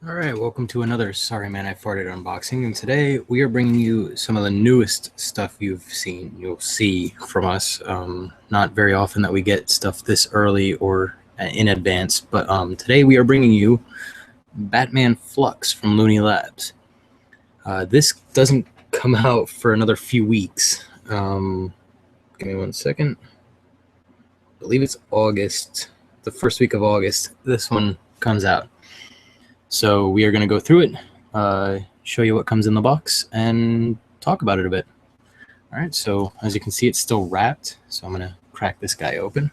All right, welcome to another Sorry Man I Farted unboxing, and today we are bringing you some of the newest stuff you'll see from us. Not very often that we get stuff this early or in advance, but today we are bringing you Batman Fluxx from Looney Labs. This doesn't come out for another few weeks. Give me 1 second. I believe it's August, the first week of August. This one comes out. So we are going to go through it, show you what comes in the box, and talk about it a bit. All right, so as you can see, it's still wrapped, so I'm going to crack this guy open.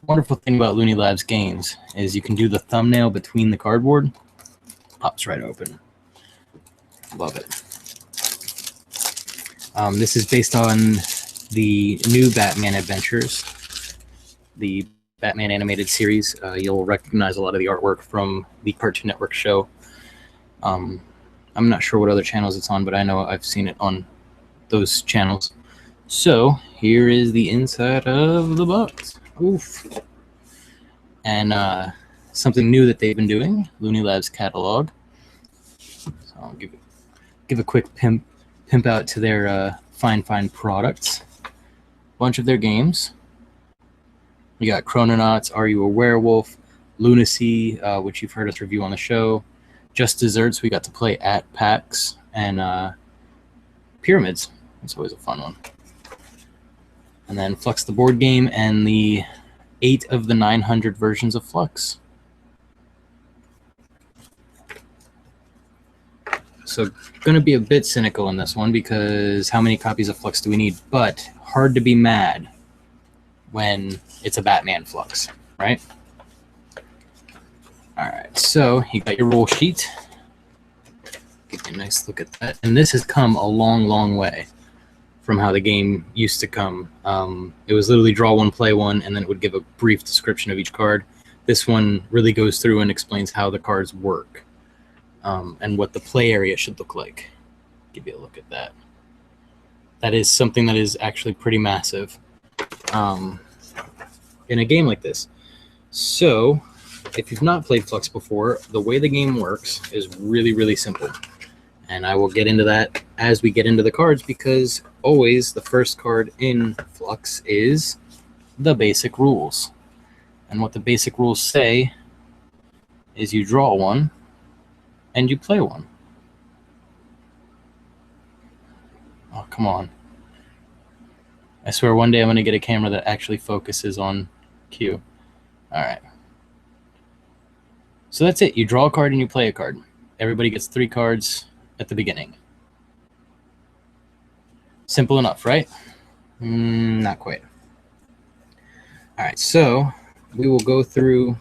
Wonderful thing about Looney Labs games is you can do the thumbnail between the cardboard. Pops right open. Love it. This is based on the new Batman Adventures, the Batman animated series. You'll recognize a lot of the artwork from the Cartoon Network show. I'm not sure what other channels it's on, but I know I've seen it on those channels. So here is the inside of the box. Oof. And something new that they've been doing, Looney Labs catalog. So I'll give a quick pimp out to their fine products. Bunch of their games. We got Chrononauts, Are You a Werewolf, Lunacy, which you've heard us review on the show, Just Desserts, we got to play at PAX, and Pyramids. That's always a fun one. And then Fluxx the board game and the 8 of the 900 versions of Fluxx. So going to be a bit cynical in this one because how many copies of Fluxx do we need? But hard to be mad when it's a Batman Fluxx, right? All right, so you got your roll sheet. Give you a nice look at that. And this has come a long way from how the game used to come. It was literally draw one, play one, and then it would give a brief description of each card. This one really goes through and explains how the cards work and what the play area should look like. Give you a look at that. That is something that is actually pretty massive in a game like this. So if you've not played Fluxx before, the way the game works is really simple, and I will get into that as we get into the cards, because always the first card in Fluxx is the basic rules. And what the basic rules say is you draw one and you play one. Oh, come on. I swear one day I'm going to get a camera that actually focuses on cue. All right. So that's it. You draw a card and you play a card. Everybody gets 3 cards at the beginning. Simple enough, right? Not quite. All right, so we will go through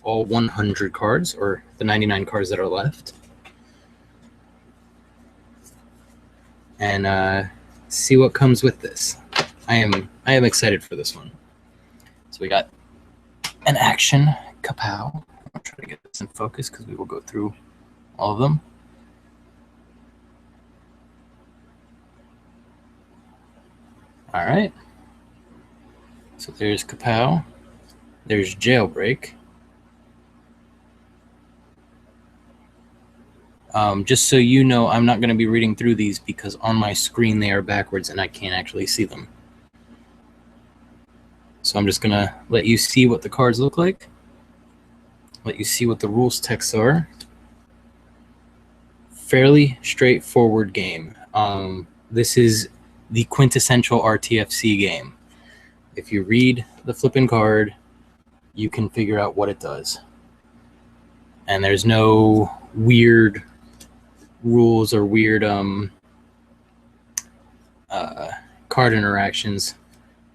all 100 cards, or the 99 cards that are left, and see what comes with this. I am excited for this one. So we got an action kapow. I'll try to get this in focus because we will go through all of them. All right. So there's kapow. There's jailbreak. Just so you know, I'm not going to be reading through these because on my screen they are backwards and I can't actually see them. So I'm just going to let you see what the cards look like. Let you see what the rules texts are. Fairly straightforward game. This is the quintessential RTFC game. If you read the flipping card, you can figure out what it does. And there's no weird rules or weird card interactions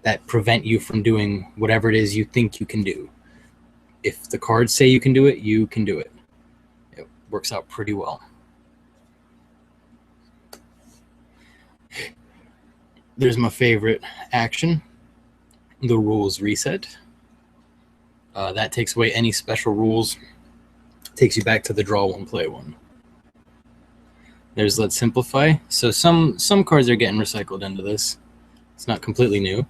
that prevent you from doing whatever it is you think you can do. If the cards say you can do it, you can do it. It works out pretty well. There's my favorite action, the rules reset. That takes away any special rules. Takes you back to the draw one, play one. There's Let's Simplify. So some cards are getting recycled into this. It's not completely new.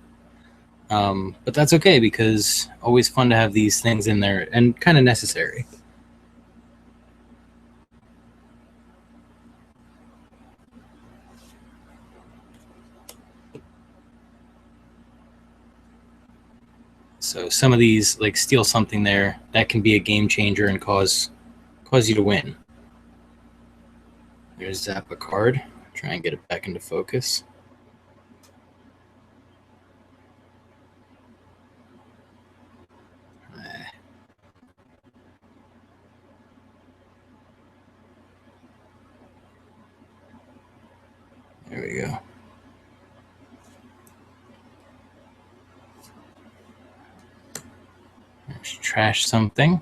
But that's okay, because always fun to have these things in there and kind of necessary. So some of these, like, steal something there, that can be a game changer and cause you to win. There's zap a card. Try and get it back into focus. There we go. Let's trash something.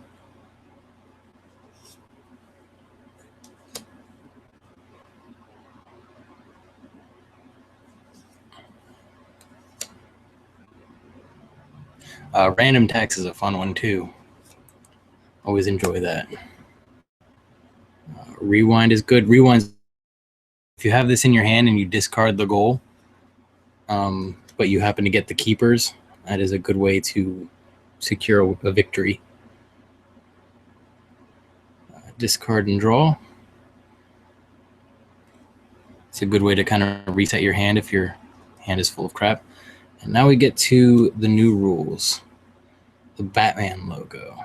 Random text is a fun one too. Always enjoy that. Rewind is good. Rewind, if you have this in your hand and you discard the goal, but you happen to get the keepers, that is a good way to secure a victory. Discard and draw. It's a good way to kind of reset your hand if your hand is full of crap. And now we get to the new rules. The Batman logo.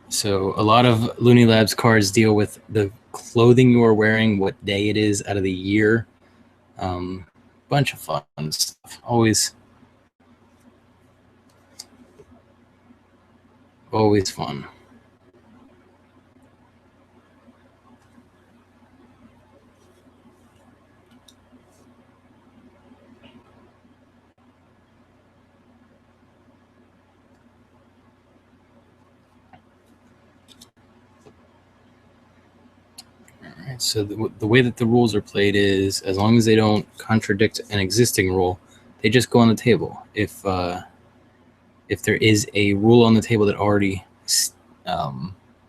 So a lot of Looney Labs cards deal with the clothing you are wearing, what day it is out of the year. Bunch of fun stuff. Always fun. Alright, so the way that the rules are played is, as long as they don't contradict an existing rule, they just go on the table. If there is a rule on the table that already,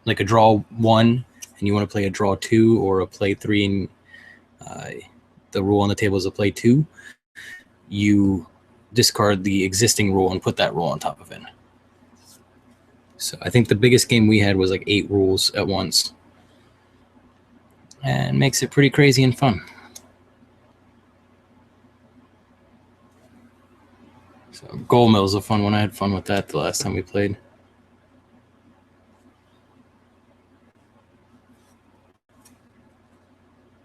like a draw 1, and you want to play a draw 2 or a play 3, and the rule on the table is a play 2, you discard the existing rule and put that rule on top of it. So I think the biggest game we had was like 8 rules at once, and makes it pretty crazy and fun. So Gold Mill is a fun one. I had fun with that the last time we played.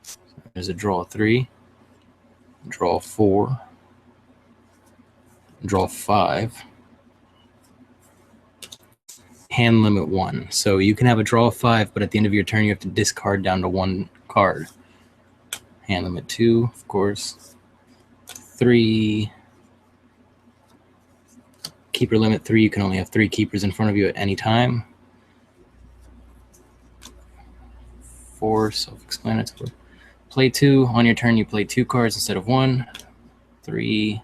So there's a draw 3, draw 4, draw 5, hand limit 1. So you can have a draw 5, but at the end of your turn you have to discard down to 1 card. Hand limit 2, of course. 3. Keeper limit 3, you can only have 3 keepers in front of you at any time. 4, self-explanatory. Play 2, on your turn you play 2 cards instead of 1. 3,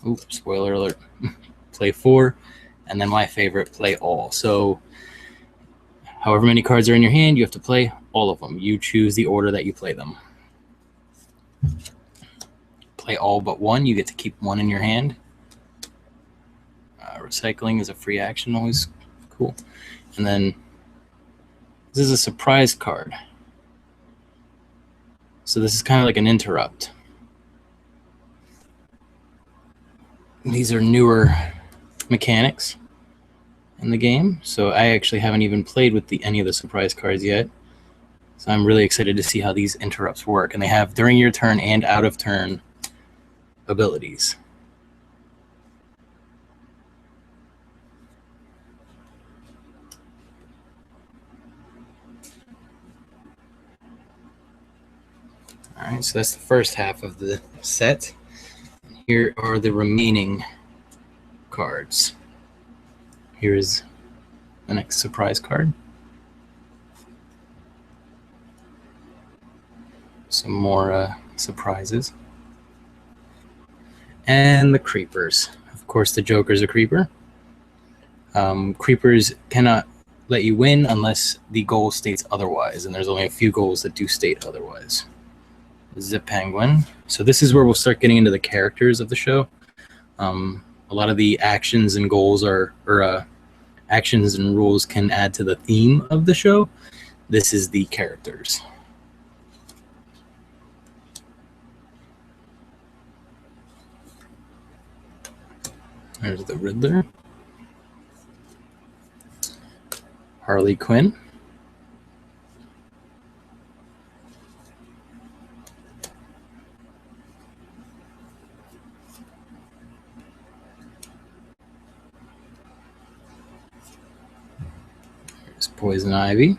oops, spoiler alert. Play 4, and then my favorite, play all. So however many cards are in your hand, you have to play all of them. You choose the order that you play them. Play all but 1, you get to keep 1 in your hand. Recycling is a free action, always cool. And then this is a surprise card. So this is kind of like an interrupt. These are newer mechanics in the game, so I actually haven't even played with any of the surprise cards yet. So I'm really excited to see how these interrupts work. And they have during your turn and out of turn abilities. All right, so that's the first half of the set. Here are the remaining cards. Here's the next surprise card. Some more surprises. And the creepers. Of course, the Joker's a creeper. Creepers cannot let you win unless the goal states otherwise, and there's only a few goals that do state otherwise. This is a penguin. So this is where we'll start getting into the characters of the show. A lot of the actions and goals actions and rules can add to the theme of the show. This is the characters. There's the Riddler. Harley Quinn. There's Poison Ivy.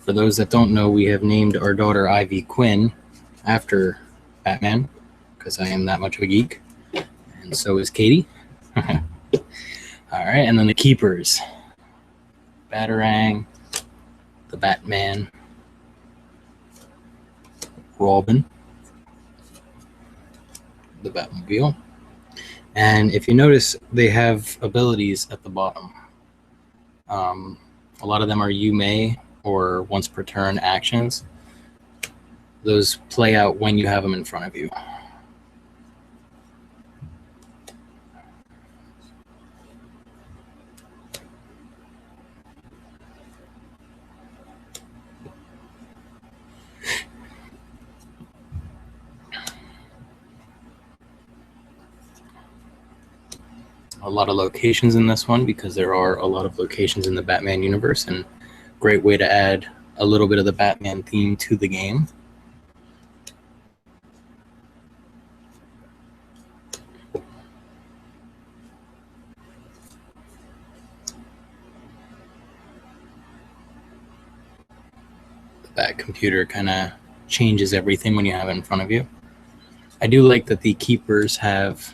For those that don't know, we have named our daughter Ivy Quinn after Batman, because I am that much of a geek. And so is Katie. All right, and then the Keepers. Batarang, the Batman, Robin, the Batmobile. And if you notice, they have abilities at the bottom. A lot of them are you may or once per turn actions. Those play out when you have them in front of you. A lot of locations in this one because there are a lot of locations in the Batman universe, and great way to add a little bit of the Batman theme to the game. The Bat computer kind of changes everything when you have it in front of you. I do like that the Keepers have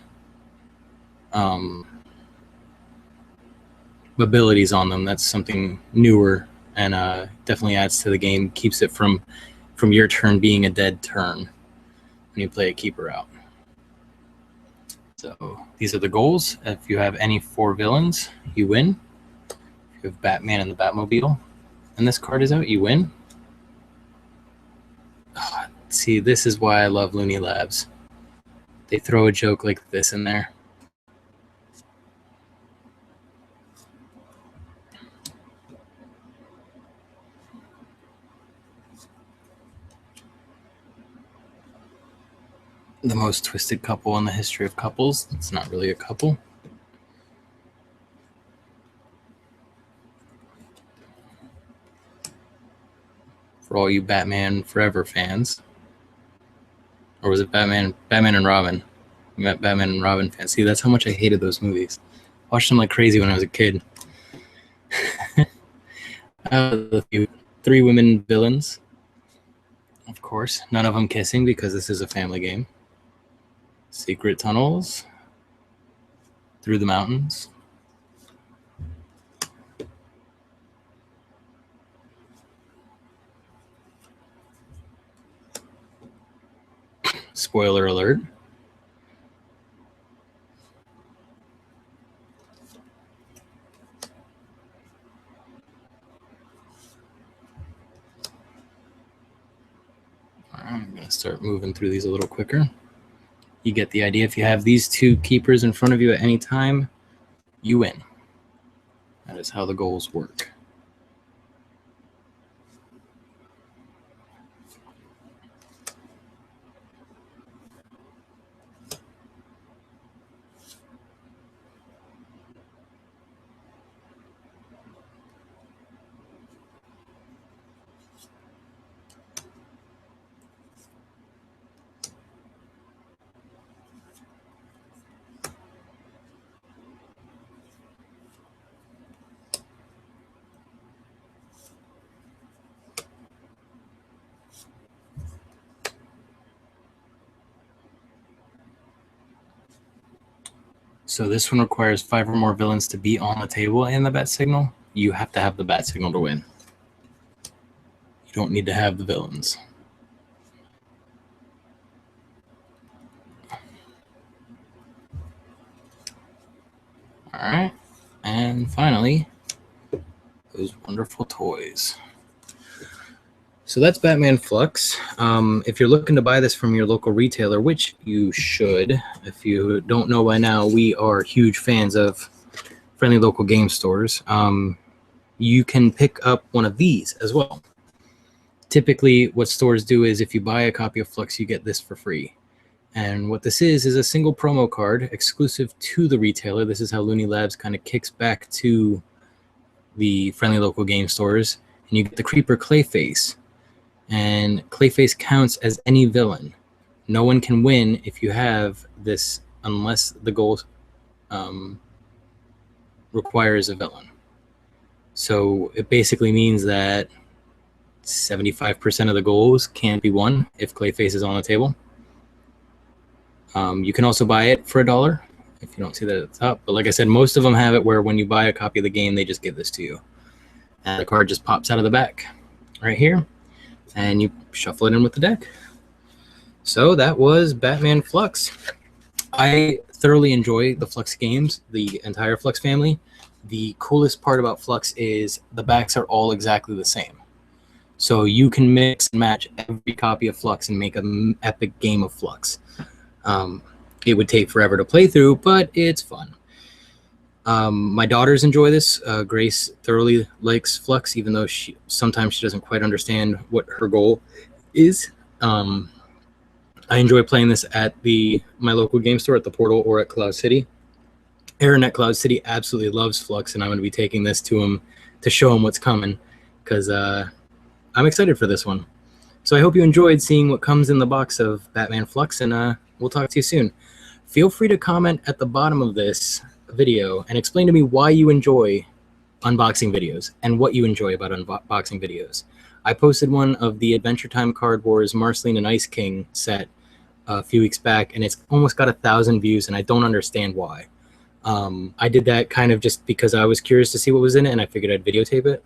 abilities on them. That's something newer and definitely adds to the game, keeps it from your turn being a dead turn when you play a Keeper out. So these are the goals. If you have any 4 villains, you win. If you have Batman and the Batmobile and this card is out, you win. Oh, see, this is why I love Looney Labs. They throw a joke like this in there. The most twisted couple in the history of couples. It's not really a couple. For all you Batman Forever fans. Or was it Batman and Robin? You met Batman and Robin fans. See, that's how much I hated those movies. Watched them like crazy when I was a kid. The 3 women villains. Of course, none of them kissing because this is a family game. Secret tunnels through the mountains. Spoiler alert. I'm going to start moving through these a little quicker. You get the idea. If you have these 2 Keepers in front of you at any time, you win. That is how the goals work. So this one requires 5 or more villains to be on the table in the bat signal. You have to have the bat signal to win. You don't need to have the villains. All right. And finally, those wonderful toys. So that's Batman Fluxx. If you're looking to buy this from your local retailer, which you should, if you don't know by now, we are huge fans of friendly local game stores. You can pick up one of these as well. Typically, what stores do is if you buy a copy of Fluxx, you get this for free. And what this is a single promo card exclusive to the retailer. This is how Looney Labs kind of kicks back to the friendly local game stores. And you get the Creeper Clayface. And Clayface counts as any villain. No one can win if you have this unless the goal requires a villain. So it basically means that 75% of the goals can't be won if Clayface is on the table. You can also buy it for $1 if you don't see that at the top. But like I said, most of them have it where when you buy a copy of the game, they just give this to you. And the card just pops out of the back right here. And you shuffle it in with the deck. So that was Batman Fluxx. I thoroughly enjoy the Fluxx games, the entire Fluxx family. The coolest part about Fluxx is the backs are all exactly the same. So you can mix and match every copy of Fluxx and make an epic game of Fluxx. It would take forever to play through, but it's fun. My daughters enjoy this. Grace thoroughly likes Fluxx, even though sometimes she doesn't quite understand what her goal is. I enjoy playing this at my local game store at the Portal or at Cloud City. Aaron at Cloud City absolutely loves Fluxx, and I'm going to be taking this to him to show him what's coming because I'm excited for this one. So I hope you enjoyed seeing what comes in the box of Batman Fluxx, and we'll talk to you soon. Feel free to comment at the bottom of this video and explain to me why you enjoy unboxing videos and what you enjoy about unboxing videos. I posted one of the Adventure Time Card Wars Marceline and Ice King set a few weeks back, and it's almost got 1,000 views, and I don't understand why. I did that kind of just because I was curious to see what was in it, and I figured I'd videotape it,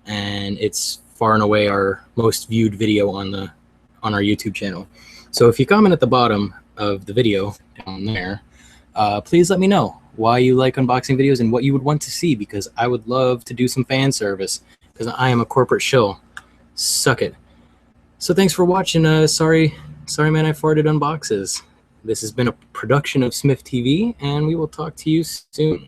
and it's far and away our most viewed video on our YouTube channel. So if you comment at the bottom of the video down there, please let me know why you like unboxing videos and what you would want to see, because I would love to do some fan service because I am a corporate shill. Suck it. So thanks for watching. Sorry man, I farted unboxes. This has been a production of Smith TV, and we will talk to you soon.